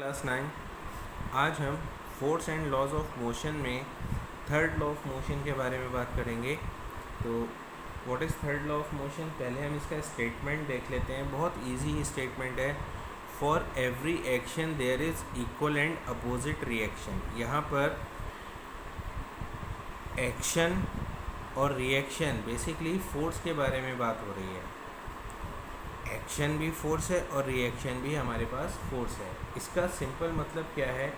Class 9। आज हम force and laws of motion में थर्ड लॉ ऑफ मोशन के बारे में बात करेंगे। तो what is third law of motion, पहले हम इसका स्टेटमेंट देख लेते हैं। बहुत इजी स्टेटमेंट है। For every action there is equal and opposite reaction. यहाँ पर एक्शन और रिएक्शन बेसिकली फोर्स के बारे में बात हो रही है। एक्शन भी फोर्स है और रिएक्शन भी हमारे पास फोर्स है। इसका सिंपल मतलब क्या है,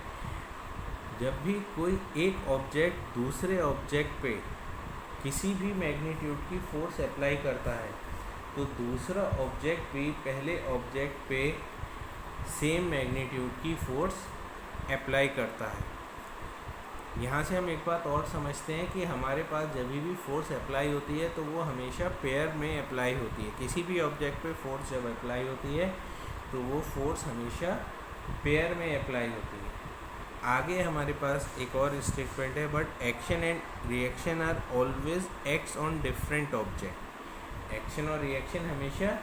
जब भी कोई एक ऑब्जेक्ट दूसरे ऑब्जेक्ट पे किसी भी मैग्नीट्यूड की फोर्स अप्लाई करता है तो दूसरा ऑब्जेक्ट भी पहले ऑब्जेक्ट पे सेम मैग्नीट्यूड की फोर्स अप्लाई करता है। यहाँ से हम एक बात और समझते हैं कि हमारे पास जब भी फोर्स अप्लाई होती है तो वो हमेशा पेयर में अप्लाई होती है। किसी भी ऑब्जेक्ट पे फोर्स जब अप्लाई होती है तो वो फोर्स हमेशा पेयर में अप्लाई होती है। आगे हमारे पास एक और स्टेटमेंट है, but action and reaction are always acts on different object. Action और रिएक्शन हमेशा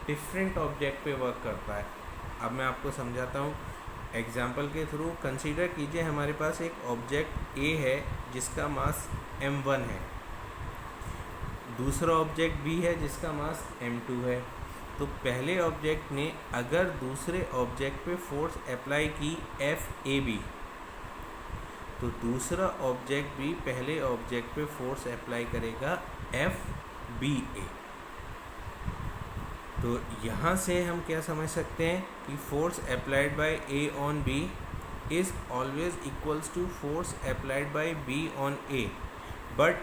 डिफरेंट ऑब्जेक्ट पे वर्क करता है। अब मैं आपको समझाता हूँ एग्जाम्पल के थ्रू। कंसीडर कीजिए हमारे पास एक ऑब्जेक्ट ए है जिसका मास m1 है, दूसरा ऑब्जेक्ट बी है जिसका मास m2 है। तो पहले ऑब्जेक्ट ने अगर दूसरे ऑब्जेक्ट पे फोर्स अप्लाई की FAB, तो दूसरा ऑब्जेक्ट भी पहले ऑब्जेक्ट पे फोर्स अप्लाई करेगा FBA। तो यहाँ से हम क्या समझ सकते हैं कि force applied by A on B is always equals to force applied by B on A, but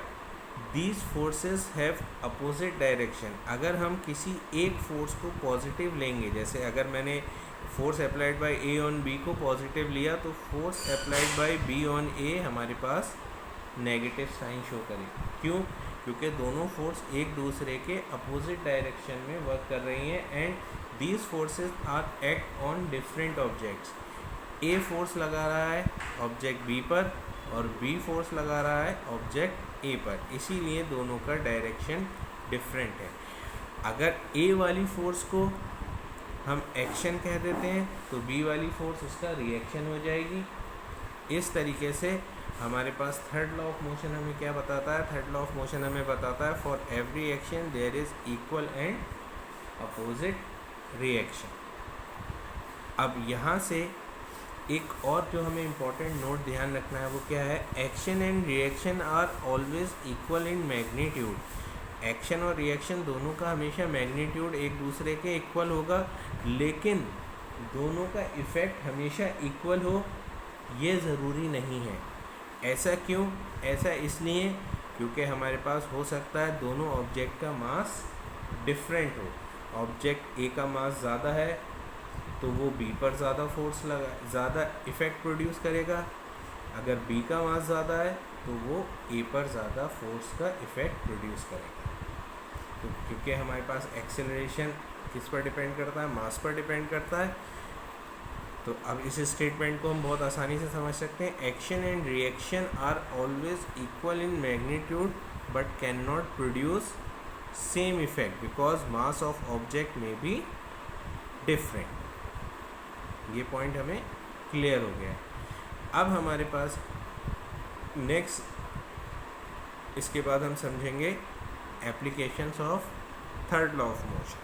these forces have opposite direction. अगर हम किसी एक फोर्स को पॉजिटिव लेंगे, जैसे अगर मैंने force applied by A on B को पॉजिटिव लिया तो force applied by B on A हमारे पास नेगेटिव साइन शो करेगी। क्यों? क्योंकि दोनों फोर्स एक दूसरे के अपोजिट डायरेक्शन में वर्क कर रही हैं and these forces are act on different objects. A force लगा रहा है ऑब्जेक्ट बी पर और बी फोर्स लगा रहा है ऑब्जेक्ट ए पर, इसीलिए दोनों का डायरेक्शन डिफरेंट है। अगर ए वाली फोर्स को हम एक्शन कह देते हैं तो बी वाली फोर्स उसका रिएक्शन हो जाएगी। इस तरीके से हमारे पास थर्ड लॉ ऑफ मोशन हमें क्या बताता है? थर्ड लॉ ऑफ मोशन हमें बताता है for every action there is equal and opposite reaction. अब यहाँ से एक और जो हमें इम्पोर्टेंट नोट ध्यान रखना है वो क्या है? Action and reaction are always equal in magnitude. Action और रिएक्शन दोनों का हमेशा मैग्नीट्यूड एक दूसरे के इक्वल होगा, लेकिन दोनों का इफ़ेक्ट हमेशा इक्वल हो ये ज़रूरी नहीं है। ऐसा क्यों? ऐसा इसलिए क्योंकि हमारे पास हो सकता है दोनों ऑब्जेक्ट का मास डिफरेंट हो। ऑब्जेक्ट ए का मास ज़्यादा है तो वो बी पर ज़्यादा फोर्स ज़्यादा इफ़ेक्ट प्रोड्यूस करेगा। अगर बी का मास ज़्यादा है तो वो ए पर ज़्यादा फोर्स का इफ़ेक्ट प्रोड्यूस करेगा। तो क्योंकि हमारे पास एक्सेलरेशन किस पर डिपेंड करता है? मास पर डिपेंड करता है। तो अब इस स्टेटमेंट को हम बहुत आसानी से समझ सकते हैं। Action and reaction are always equal in magnitude but can not produce same effect because mass of object में बी डिफरेंट। ये पॉइंट हमें क्लियर हो गया है। अब हमारे पास नेक्स्ट इसके बाद हम समझेंगे applications of third law of motion.